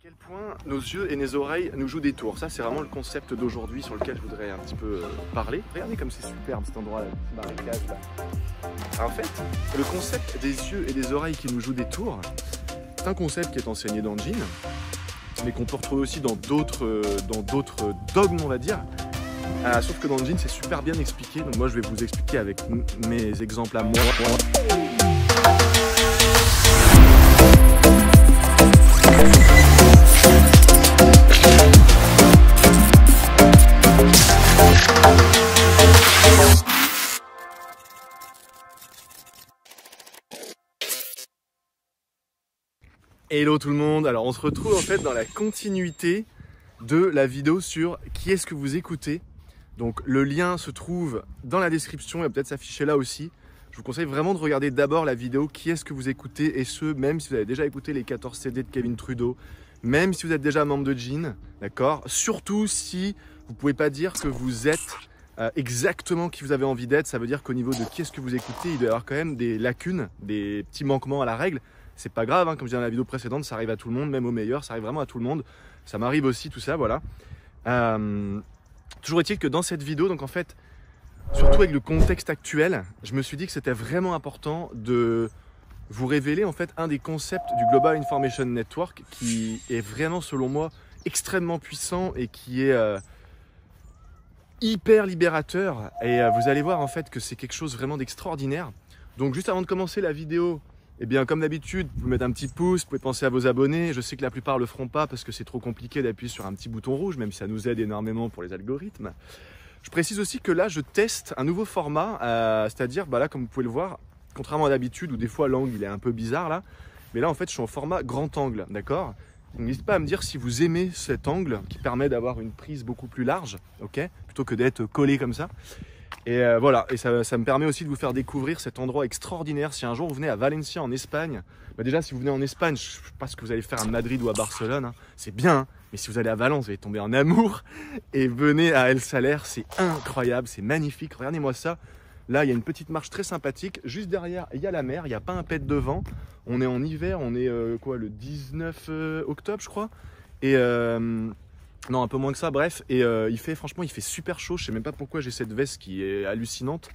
quel point nos yeux et nos oreilles nous jouent des tours. Ça, c'est vraiment le concept d'aujourd'hui sur lequel je voudrais un petit peu parler. Regardez comme c'est superbe cet endroit-là, ce marécage là. Alors, en fait, le concept des yeux et des oreilles qui nous jouent des tours, c'est un concept qui est enseigné dans le Jin, mais qu'on peut retrouver aussi dans d'autres dogmes, on va dire. Sauf que dans le Jin, c'est super bien expliqué. Donc moi, je vais vous expliquer avec mes exemples à moi. Hello tout le monde, alors on se retrouve en fait dans la continuité de la vidéo sur qui est-ce que vous écoutez. Donc le lien se trouve dans la description, il va peut-être s'afficher là aussi. Je vous conseille vraiment de regarder d'abord la vidéo qui est-ce que vous écoutez, et ce, même si vous avez déjà écouté les 14 CD de Kevin Trudeau, même si vous êtes déjà membre de Jin, d'accord. Surtout si vous ne pouvez pas dire que vous êtes exactement qui vous avez envie d'être, ça veut dire qu'au niveau de qui est-ce que vous écoutez, il doit y avoir quand même des lacunes, des petits manquements à la règle. C'est pas grave, hein, comme je disais dans la vidéo précédente, ça arrive à tout le monde, même aux meilleurs, ça arrive vraiment à tout le monde. Ça m'arrive aussi, tout ça, voilà. Toujours est-il que dans cette vidéo, donc en fait, surtout avec le contexte actuel, je me suis dit que c'était vraiment important de vous révéler en fait un des concepts du Global Information Network qui est vraiment, selon moi, extrêmement puissant et qui est hyper libérateur. Et vous allez voir en fait que c'est quelque chose vraiment d'extraordinaire. Donc juste avant de commencer la vidéo, eh bien, comme d'habitude, vous pouvez mettre un petit pouce, vous pouvez penser à vos abonnés. Je sais que la plupart ne le feront pas parce que c'est trop compliqué d'appuyer sur un petit bouton rouge, même si ça nous aide énormément pour les algorithmes. Je précise aussi que là, je teste un nouveau format, c'est-à-dire, là, comme vous pouvez le voir, contrairement à d'habitude où des fois l'angle il est un peu bizarre là, mais là en fait je suis en format grand angle, d'accord. Donc n'hésitez pas à me dire si vous aimez cet angle qui permet d'avoir une prise beaucoup plus large, ok, plutôt que d'être collé comme ça. Et voilà, et ça me permet aussi de vous faire découvrir cet endroit extraordinaire. Si un jour vous venez à Valencia en Espagne, déjà si vous venez en Espagne, je ne sais pas ce que vous allez faire à Madrid ou à Barcelone, hein, c'est bien, hein, mais si vous allez à Valence, vous allez tomber en amour. Et venez à El Saler, c'est incroyable, c'est magnifique, regardez-moi ça. Là, il y a une petite marche très sympathique, juste derrière, il y a la mer, il n'y a pas un pet de vent. On est en hiver, on est le 19 octobre je crois. Et non, un peu moins que ça, bref, et franchement il fait super chaud. Je sais même pas pourquoi j'ai cette veste qui est hallucinante.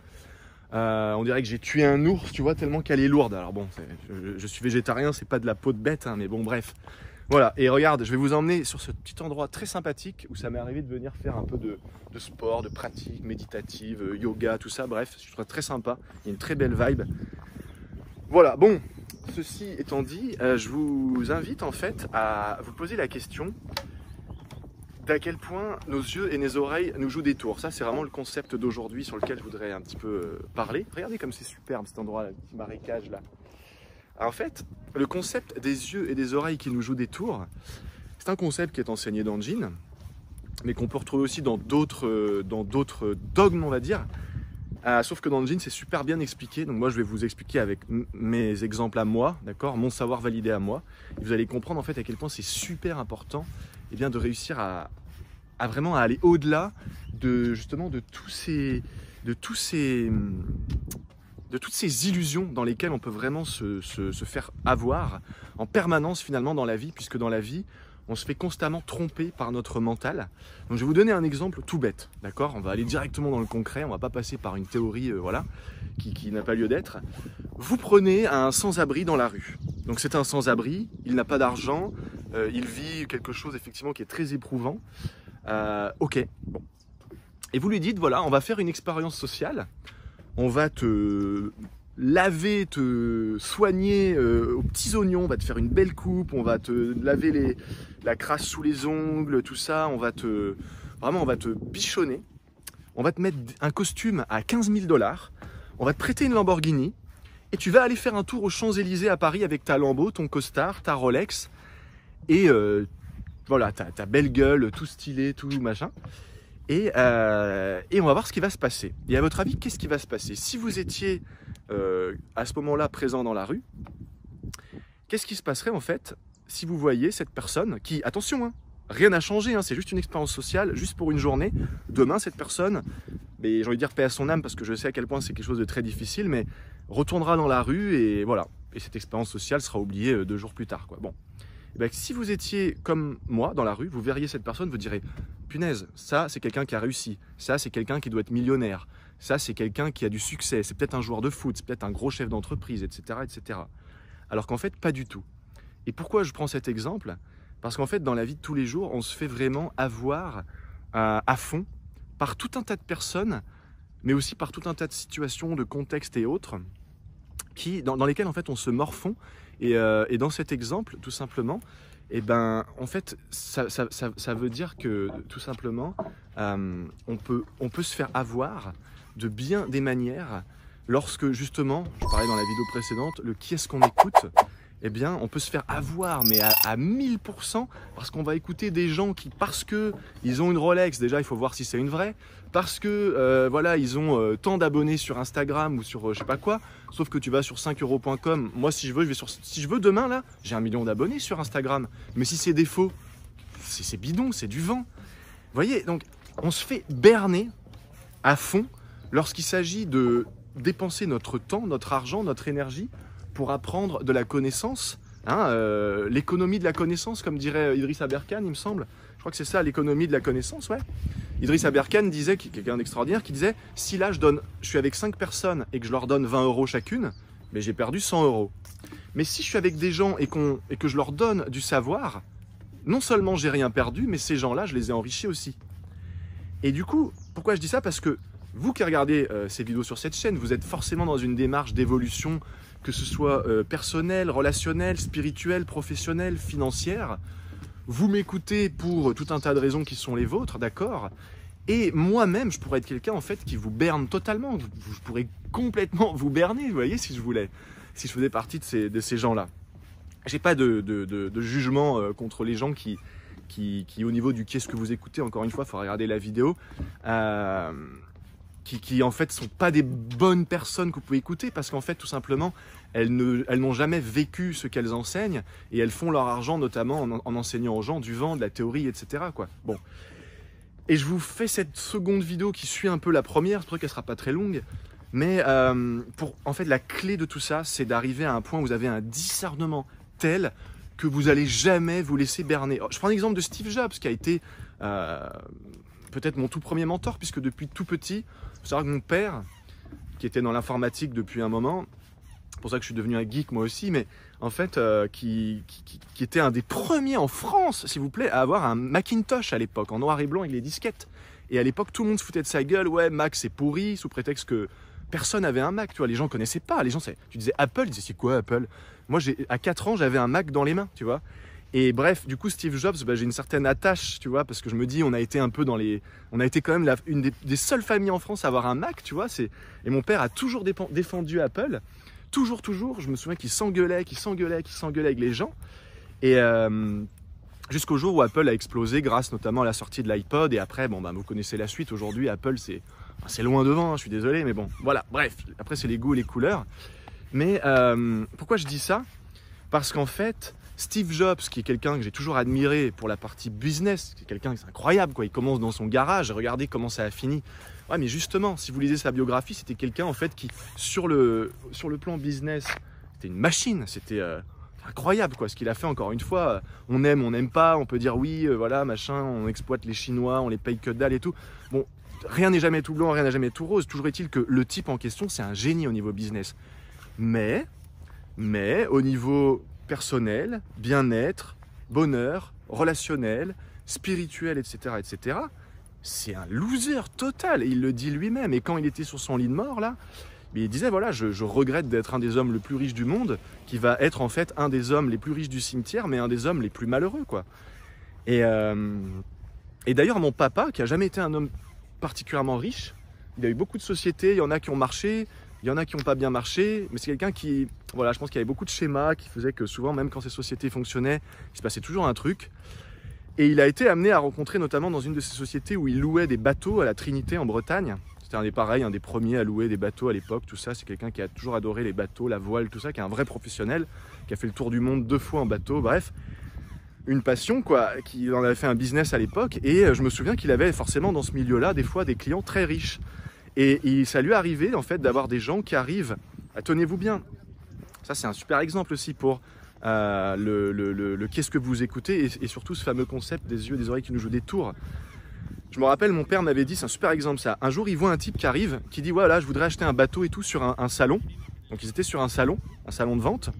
On dirait que j'ai tué un ours, tu vois, tellement qu'elle est lourde. Alors bon, je suis végétarien, c'est pas de la peau de bête, hein, mais bon, bref. Voilà, et regarde, je vais vous emmener sur ce petit endroit très sympathique où ça m'est arrivé de venir faire un peu de sport, de pratique méditative, yoga, tout ça, bref, je trouve très sympa, il y a une très belle vibe. Voilà, bon, ceci étant dit, je vous invite en fait à vous poser la question d'à quel point nos yeux et nos oreilles nous jouent des tours. Ça, c'est vraiment le concept d'aujourd'hui sur lequel je voudrais un petit peu parler. Regardez comme c'est superbe cet endroit-là, le petit marécage là. Alors, en fait, le concept des yeux et des oreilles qui nous jouent des tours, c'est un concept qui est enseigné dans le Jin, mais qu'on peut retrouver aussi dans d'autres dogmes, on va dire. Sauf que dans le Jin, c'est super bien expliqué. Donc moi, je vais vous expliquer avec mes exemples à moi, d'accord, mon savoir validé à moi. Et vous allez comprendre en fait à quel point c'est super important, eh bien, de réussir à vraiment aller au-delà de justement de toutes ces illusions dans lesquelles on peut vraiment se faire avoir en permanence finalement dans la vie, puisque dans la vie, on se fait constamment tromper par notre mental. Donc je vais vous donner un exemple tout bête, d'accord? On va aller directement dans le concret, on va pas passer par une théorie voilà, qui n'a pas lieu d'être. Vous prenez un sans-abri dans la rue. Donc c'est un sans-abri, il n'a pas d'argent, il vit quelque chose effectivement qui est très éprouvant. Ok, bon. Et vous lui dites, voilà, on va faire une expérience sociale, on va te laver, te soigner aux petits oignons, on va te faire une belle coupe, on va te laver la crasse sous les ongles, tout ça, on va te bichonner, on va te mettre un costume à 15 000 $, on va te prêter une Lamborghini, et tu vas aller faire un tour aux Champs-Élysées à Paris avec ta Lambo, ton costard, ta Rolex, et voilà, ta belle gueule, tout stylé, tout machin. Et on va voir ce qui va se passer. Et à votre avis, qu'est-ce qui va se passer? Si vous étiez à ce moment-là présent dans la rue, qu'est-ce qui se passerait en fait si vous voyez cette personne qui, attention, hein, rien n'a changé, hein, c'est juste une expérience sociale, juste pour une journée. Demain, cette personne, mais j'ai envie de dire paix à son âme parce que je sais à quel point c'est quelque chose de très difficile, mais retournera dans la rue et voilà. Et cette expérience sociale sera oubliée 2 jours plus tard, quoi. Bon. ben, si vous étiez comme moi dans la rue, vous verriez cette personne, vous direz « Punaise, ça c'est quelqu'un qui a réussi, ça c'est quelqu'un qui doit être millionnaire, ça c'est quelqu'un qui a du succès, c'est peut-être un joueur de foot, c'est peut-être un gros chef d'entreprise, etc. etc. » Alors qu'en fait, pas du tout. Et pourquoi je prends cet exemple? Parce qu'en fait, dans la vie de tous les jours, on se fait vraiment avoir à fond par tout un tas de personnes, mais aussi par tout un tas de situations, de contextes et autres, dans lesquels en fait on se morfond. Et dans cet exemple, tout simplement, eh ben, en fait, ça veut dire que tout simplement, on peut se faire avoir de bien des manières lorsque justement, je parlais dans la vidéo précédente, le qui est-ce qu'on écoute. Eh bien, on peut se faire avoir, mais à 1000%, parce qu'on va écouter des gens qui, parce que ils ont une Rolex, déjà il faut voir si c'est une vraie, parce que voilà, ils ont tant d'abonnés sur Instagram ou sur je sais pas quoi, sauf que tu vas sur 5euros.com, moi si je veux demain là, j'ai 1 million d'abonnés sur Instagram, mais si c'est des faux, c'est bidon, c'est du vent. Vous voyez, donc on se fait berner à fond lorsqu'il s'agit de dépenser notre temps, notre argent, notre énergie pour apprendre de la connaissance, hein, l'économie de la connaissance, comme dirait Idriss Aberkan, il me semble. Je crois que c'est ça, l'économie de la connaissance, ouais. Idriss Aberkan disait, quelqu'un d'extraordinaire, qui disait « Si là, je suis avec 5 personnes et que je leur donne 20 euros chacune, mais j'ai perdu 100 euros. Mais si je suis avec des gens et que je leur donne du savoir, non seulement j'ai rien perdu, mais ces gens-là, je les ai enrichis aussi. » Et du coup, pourquoi je dis ça? Parce que vous qui regardez ces vidéos sur cette chaîne, vous êtes forcément dans une démarche d'évolution, que ce soit personnelle, relationnelle, spirituelle, professionnelle, financière. Vous m'écoutez pour tout un tas de raisons qui sont les vôtres, d'accord? Et moi-même, je pourrais être quelqu'un en fait qui vous berne totalement. Je pourrais complètement vous berner, vous voyez, si je voulais, si je faisais partie de ces gens-là. J'ai pas de jugement contre les gens qui, au niveau du qu'est-ce que vous écoutez, encore une fois, il faut regarder la vidéo. Qui en fait sont pas des bonnes personnes que vous pouvez écouter parce qu'en fait tout simplement elles n'ont jamais vécu ce qu'elles enseignent et elles font leur argent notamment en enseignant aux gens du vent, de la théorie, etc. quoi. Bon. Et je vous fais cette seconde vidéo qui suit un peu la première, c'est pour ça qu'elle sera pas très longue, mais en fait la clé de tout ça c'est d'arriver à un point où vous avez un discernement tel que vous allez jamais vous laisser berner. Je prends l'exemple de Steve Jobs qui a été peut-être mon tout premier mentor puisque depuis tout petit, il faut savoir que mon père, qui était dans l'informatique depuis un moment, c'est pour ça que je suis devenu un geek moi aussi, mais en fait, qui était un des premiers en France, s'il vous plaît, à avoir un Macintosh à l'époque, en noir et blanc avec les disquettes. Et à l'époque, tout le monde se foutait de sa gueule, ouais, Mac c'est pourri, sous prétexte que personne n'avait un Mac, tu vois, les gens ne connaissaient pas, les gens, tu disais Apple, ils disaient c'est quoi Apple? Moi, à 4 ans, j'avais un Mac dans les mains, tu vois. Et bref, du coup, Steve Jobs, j'ai une certaine attache, tu vois, parce que je me dis, on a été un peu on a été quand même une des seules familles en France à avoir un Mac, tu vois. Et mon père a toujours défendu Apple, toujours. Je me souviens qu'il s'engueulait avec les gens. Et jusqu'au jour où Apple a explosé grâce notamment à la sortie de l'iPod. Et après, bon, vous connaissez la suite. Aujourd'hui, Apple, c'est loin devant, hein, je suis désolé, mais bon, voilà. Bref, après, c'est les goûts et les couleurs. Mais pourquoi je dis ça? Parce qu'en fait, Steve Jobs, qui est quelqu'un que j'ai toujours admiré pour la partie business, c'est quelqu'un qui est incroyable, quoi. Il commence dans son garage, regardez comment ça a fini. Ouais, mais justement, si vous lisez sa biographie, c'était quelqu'un en fait qui, sur le plan business, c'était une machine, c'était incroyable, quoi. Ce qu'il a fait, encore une fois, on aime, on n'aime pas, on peut dire oui, voilà, machin, on exploite les Chinois, on les paye que dalle et tout. Bon, rien n'est jamais tout blanc, rien n'est jamais tout rose. Toujours est-il que le type en question, c'est un génie au niveau business. Mais au niveau personnel, bien-être, bonheur, relationnel, spirituel, etc., c'est un loser total. Et il le dit lui-même. Et quand il était sur son lit de mort, là, il disait, voilà, je regrette d'être un des hommes le plus riches du monde, qui va être en fait un des hommes les plus riches du cimetière, mais un des hommes les plus malheureux, quoi. Et d'ailleurs, mon papa, qui a jamais été un homme particulièrement riche, il a eu beaucoup de sociétés, il y en a qui ont marché, il y en a qui n'ont pas bien marché, mais c'est quelqu'un qui, voilà, je pense qu'il y avait beaucoup de schémas qui faisaient que souvent, même quand ces sociétés fonctionnaient, il se passait toujours un truc. Et il a été amené à rencontrer notamment dans une de ces sociétés où il louait des bateaux à la Trinité en Bretagne. C'était un des premiers à louer des bateaux à l'époque, tout ça. C'est quelqu'un qui a toujours adoré les bateaux, la voile, tout ça, qui est un vrai professionnel, qui a fait le tour du monde 2 fois en bateau, bref. Une passion, quoi, qui en avait fait un business à l'époque. Et je me souviens qu'il avait forcément dans ce milieu-là des fois des clients très riches. Et ça lui est arrivé en fait d'avoir des gens qui arrivent, tenez-vous bien, ça c'est un super exemple aussi pour le qu'est-ce que vous écoutez et surtout ce fameux concept des yeux et des oreilles qui nous jouent des tours. Je me rappelle, mon père m'avait dit, c'est un super exemple ça, un jour il voit un type qui arrive, qui dit voilà, je voudrais acheter un bateau et tout sur un salon. Donc ils étaient sur un salon de vente.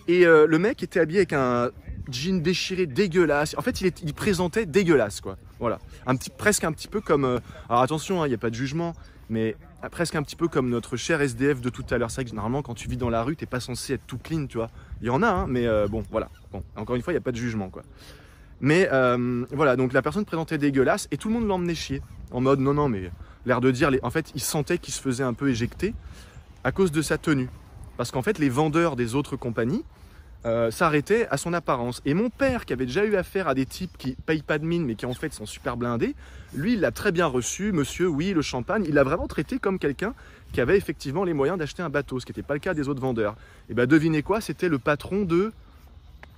Et le mec était habillé avec un jean déchiré dégueulasse. En fait, il présentait dégueulasse, quoi. Voilà. Presque un petit peu comme... alors attention, il n'y a pas de jugement, mais presque un petit peu comme notre cher SDF de tout à l'heure. C'est vrai que généralement, quand tu vis dans la rue, t'es pas censé être tout clean, tu vois. Il y en a, hein, mais bon, voilà. Bon, encore une fois, il n'y a pas de jugement, quoi. Mais voilà, donc la personne présentait dégueulasse et tout le monde l'emmenait chier. En mode, non, mais l'air de dire... En fait, il sentait qu'il se faisait un peu éjecter à cause de sa tenue. Parce qu'en fait, les vendeurs des autres compagnies s'arrêtaient à son apparence. Et mon père, qui avait déjà eu affaire à des types qui payent pas de mine, mais qui en fait sont super blindés, lui, il l'a très bien reçu, monsieur, oui, le champagne, il l'a vraiment traité comme quelqu'un qui avait effectivement les moyens d'acheter un bateau, ce qui n'était pas le cas des autres vendeurs. Et bien, devinez quoi, c'était le patron de...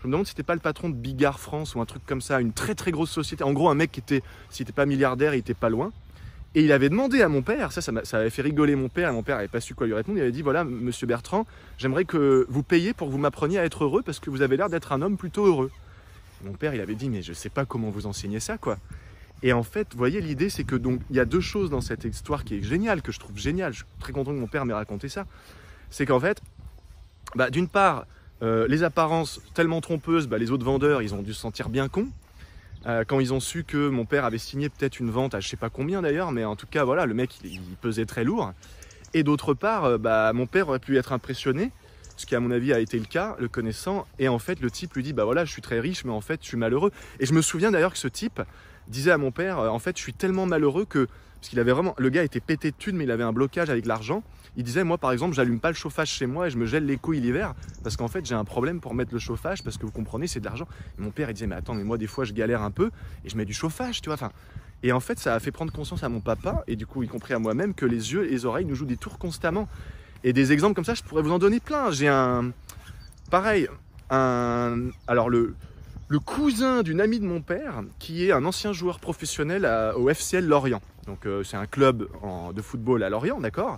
Je me demande si c'était pas le patron de Bigard France ou un truc comme ça, une très très grosse société. En gros, un mec qui était, s'il n'était pas milliardaire, il était pas loin. Et il avait demandé à mon père, ça avait fait rigoler mon père, et mon père n'avait pas su quoi lui répondre. Il avait dit voilà, monsieur Bertrand, j'aimerais que vous payiez pour que vous m'appreniez à être heureux parce que vous avez l'air d'être un homme plutôt heureux. Et mon père, il avait dit mais je sais pas comment vous enseignez ça, quoi. Et en fait, vous voyez, l'idée, c'est que donc il y a deux choses dans cette histoire qui est géniale, que je trouve géniale. Je suis très content que mon père m'ait raconté ça. C'est qu'en fait, d'une part, les apparences tellement trompeuses, les autres vendeurs, ils ont dû se sentir bien cons. Quand ils ont su que mon père avait signé peut-être une vente à je sais pas combien d'ailleurs, mais en tout cas voilà, le mec il pesait très lourd. Et d'autre part, mon père aurait pu être impressionné, ce qui à mon avis a été le cas, le connaissant, et en fait le type lui dit bah voilà, je suis très riche mais en fait je suis malheureux. Et je me souviens d'ailleurs que ce type disait à mon père en fait je suis tellement malheureux que, parce qu'il avait vraiment, le gars était pété de thunes mais il avait un blocage avec l'argent. Il disait moi par exemple j'allume pas le chauffage chez moi et je me gèle les couilles l'hiver parce qu'en fait j'ai un problème pour mettre le chauffage parce que vous comprenez c'est de l'argent. Et mon père il disait mais attends mais moi des fois je galère un peu et je mets du chauffage tu vois. Enfin, et en fait ça a fait prendre conscience à mon papa et du coup y compris à moi-même que les yeux et les oreilles nous jouent des tours constamment. Et des exemples comme ça je pourrais vous en donner plein. J'ai alors le cousin d'une amie de mon père qui est un ancien joueur professionnel au FCL Lorient. Donc c'est un club de football à Lorient, d'accord.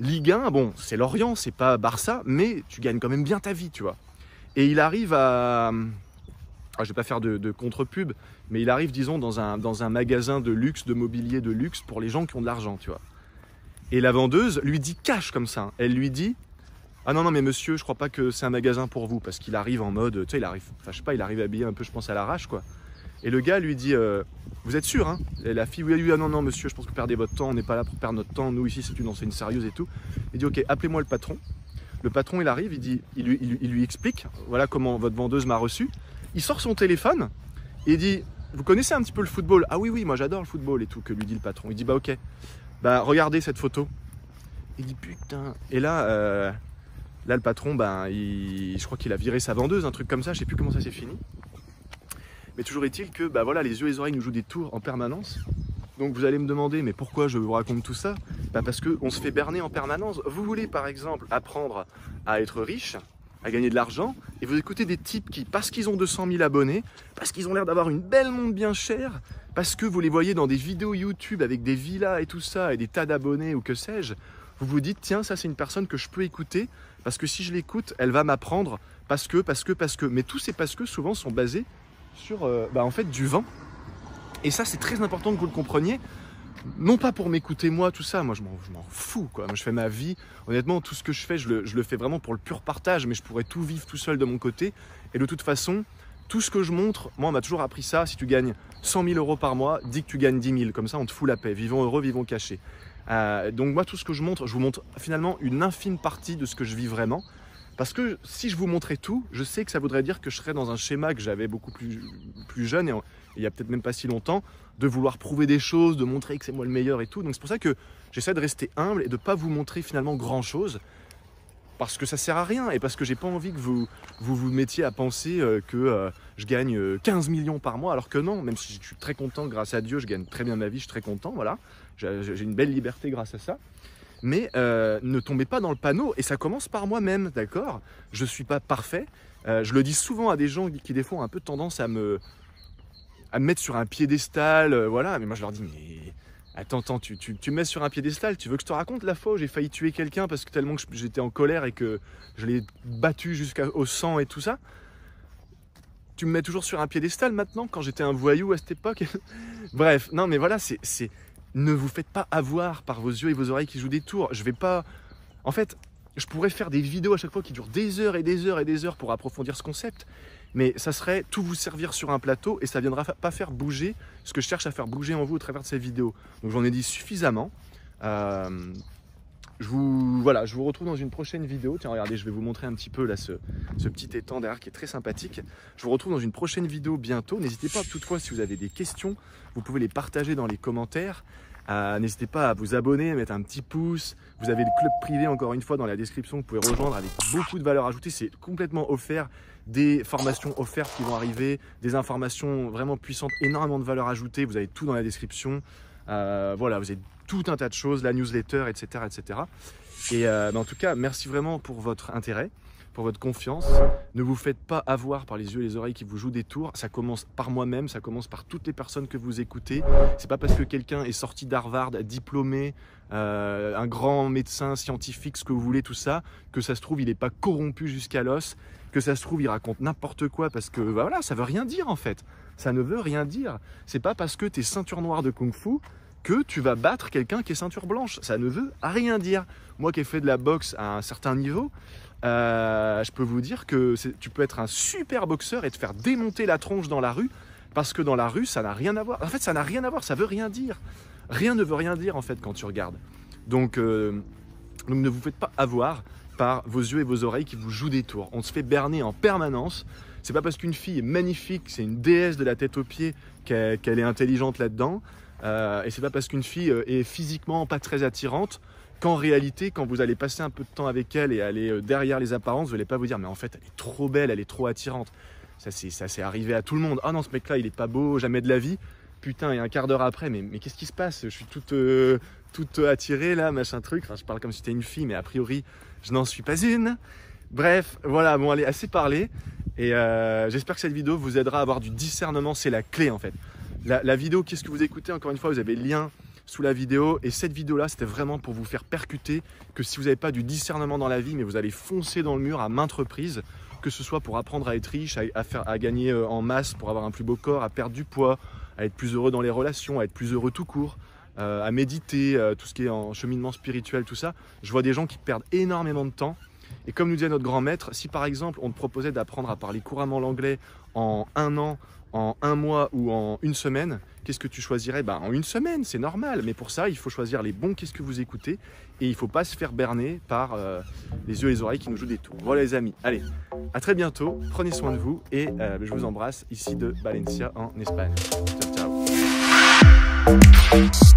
Ligue 1, bon, c'est Lorient, c'est pas Barça, mais tu gagnes quand même bien ta vie, tu vois. Et il arrive à... je vais pas faire de contre-pub, mais il arrive, disons, dans un magasin de luxe, de mobilier de luxe pour les gens qui ont de l'argent, tu vois. Et la vendeuse lui dit cash comme ça. Elle lui dit ah non, mais monsieur, je crois pas que c'est un magasin pour vous, parce qu'il arrive en mode, tu sais, il arrive habillé un peu, je pense, à l'arrache, quoi. Et le gars lui dit vous êtes sûr, hein? Et la fille oui, ah non monsieur, je pense que vous perdez votre temps, on n'est pas là pour perdre notre temps, nous ici c'est une enseigne sérieuse et tout. Il dit ok, appelez-moi le patron. Le patron il arrive, il lui explique voilà comment votre vendeuse m'a reçu. Il sort son téléphone et il dit vous connaissez un petit peu le football? Ah oui moi j'adore le football et tout, que lui dit le patron. Il dit bah ok, regardez cette photo. Il dit putain. Et là le patron je crois qu'il a viré sa vendeuse, un truc comme ça, je sais plus comment ça s'est fini. Mais toujours est-il que voilà, les yeux et les oreilles nous jouent des tours en permanence. Donc vous allez me demander, mais pourquoi je vous raconte tout ça? Parce qu'on se fait berner en permanence. Vous voulez par exemple apprendre à être riche, à gagner de l'argent, et vous écoutez des types qui, parce qu'ils ont 200 000 abonnés, parce qu'ils ont l'air d'avoir une belle montre bien chère, parce que vous les voyez dans des vidéos YouTube avec des villas et tout ça, et des tas d'abonnés ou que sais-je, vous vous dites, tiens, ça c'est une personne que je peux écouter, parce que si je l'écoute, elle va m'apprendre, parce que. Mais tous ces parce que souvent sont basés sur en fait du vent. Et ça c'est très important que vous le compreniez, non pas pour m'écouter moi tout ça, moi je m'en fous quoi. Moi je fais ma vie, honnêtement tout ce que je fais je le fais vraiment pour le pur partage, mais je pourrais tout vivre tout seul de mon côté. Et de toute façon tout ce que je montre, moi on m'a toujours appris ça, si tu gagnes 100 000 euros par mois, dis que tu gagnes 10 000, comme ça on te fout la paix, vivons heureux, vivons cachés. Donc moi tout ce que je montre, je vous montre finalement une infime partie de ce que je vis vraiment. Parce que si je vous montrais tout, je sais que ça voudrait dire que je serais dans un schéma que j'avais beaucoup plus jeune, et il y a peut-être même pas si longtemps, de vouloir prouver des choses, de montrer que c'est moi le meilleur et tout. Donc c'est pour ça que j'essaie de rester humble et de ne pas vous montrer finalement grand-chose, parce que ça sert à rien, et parce que j'ai pas envie que vous mettiez à penser que je gagne 15 millions par mois, alors que non, même si je suis très content, grâce à Dieu, je gagne très bien ma vie, je suis très content, voilà. J'ai une belle liberté grâce à ça. Mais ne tombez pas dans le panneau, et ça commence par moi-même, d'accord? Je ne suis pas parfait, je le dis souvent à des gens qui des fois ont un peu tendance à me mettre sur un piédestal, voilà, mais moi je leur dis, mais Attends, tu me mets sur un piédestal, tu veux que je te raconte la fois où j'ai failli tuer quelqu'un parce que tellement que j'étais en colère et que je l'ai battu jusqu'au sang et tout ça? Tu me mets toujours sur un piédestal maintenant quand j'étais un voyou à cette époque? Bref, non mais voilà, ne vous faites pas avoir par vos yeux et vos oreilles qui jouent des tours. Je vais pas... En fait, je pourrais faire des vidéos à chaque fois qui durent des heures et des heures et des heures pour approfondir ce concept, mais ça serait tout vous servir sur un plateau et ça ne viendra pas faire bouger ce que je cherche à faire bouger en vous au travers de ces vidéos. Donc j'en ai dit suffisamment. Je vous retrouve dans une prochaine vidéo. Tiens, regardez, je vais vous montrer un petit peu là ce petit étang derrière qui est très sympathique. Je vous retrouve dans une prochaine vidéo bientôt. N'hésitez pas toutefois, si vous avez des questions, vous pouvez les partager dans les commentaires. N'hésitez pas à vous abonner, à mettre un petit pouce. Vous avez le club privé, encore une fois, dans la description. Vous pouvez rejoindre avec beaucoup de valeur ajoutée. C'est complètement offert. Des formations offertes qui vont arriver, des informations vraiment puissantes, énormément de valeur ajoutée. Vous avez tout dans la description. Voilà, vous avez tout un tas de choses, la newsletter, etc. etc. Et en tout cas, merci vraiment pour votre intérêt, pour votre confiance. Ne vous faites pas avoir par les yeux et les oreilles qui vous jouent des tours. Ça commence par moi-même, ça commence par toutes les personnes que vous écoutez. C'est pas parce que quelqu'un est sorti d'Harvard, diplômé, un grand médecin scientifique, ce que vous voulez, tout ça, que ça se trouve, il n'est pas corrompu jusqu'à l'os, que ça se trouve, il raconte n'importe quoi parce que bah voilà, ça veut rien dire en fait. Ça ne veut rien dire. C'est pas parce que tu es ceinture noire de kung-fu que tu vas battre quelqu'un qui est ceinture blanche. Ça ne veut rien dire. Moi qui ai fait de la boxe à un certain niveau, je peux vous dire que tu peux être un super boxeur et te faire démonter la tronche dans la rue parce que dans la rue, ça n'a rien à voir. En fait, ça n'a rien à voir, ça veut rien dire. Rien ne veut rien dire en fait quand tu regardes. Donc ne vous faites pas avoir par vos yeux et vos oreilles qui vous jouent des tours. On se fait berner en permanence. C'est pas parce qu'une fille est magnifique, c'est une déesse de la tête aux pieds qu'elle est intelligente là-dedans. Et c'est pas parce qu'une fille est physiquement pas très attirante qu'en réalité, quand vous allez passer un peu de temps avec elle et aller derrière les apparences, vous n'allez pas vous dire mais en fait elle est trop belle, elle est trop attirante. Ça c'est arrivé à tout le monde. Ah non, ce mec-là il est pas beau, jamais de la vie. Putain, et un quart d'heure après, mais qu'est-ce qui se passe? Je suis toute attirée là, machin truc. Enfin, je parle comme si c'était une fille, mais a priori je n'en suis pas une. Bref, voilà, bon allez, assez parlé. Et j'espère que cette vidéo vous aidera à avoir du discernement, c'est la clé en fait. La vidéo, qu'est-ce que vous écoutez? Encore une fois, vous avez le lien sous la vidéo. Et cette vidéo-là, c'était vraiment pour vous faire percuter que si vous n'avez pas du discernement dans la vie, mais vous allez foncer dans le mur à maintes reprises, que ce soit pour apprendre à être riche, à gagner en masse, pour avoir un plus beau corps, à perdre du poids, à être plus heureux dans les relations, à être plus heureux tout court, à méditer, tout ce qui est en cheminement spirituel, tout ça. Je vois des gens qui perdent énormément de temps. Et comme nous disait notre grand maître, si par exemple on te proposait d'apprendre à parler couramment l'anglais en 1 an, en 1 mois ou en 1 semaine, qu'est-ce que tu choisirais? Ben, en 1 semaine, c'est normal. Mais pour ça, il faut choisir les bons qu'est-ce que vous écoutez. Et il ne faut pas se faire berner par les yeux et les oreilles qui nous jouent des tours. Voilà les amis, allez, à très bientôt. Prenez soin de vous et je vous embrasse ici de Valencia en Espagne. Ciao, ciao.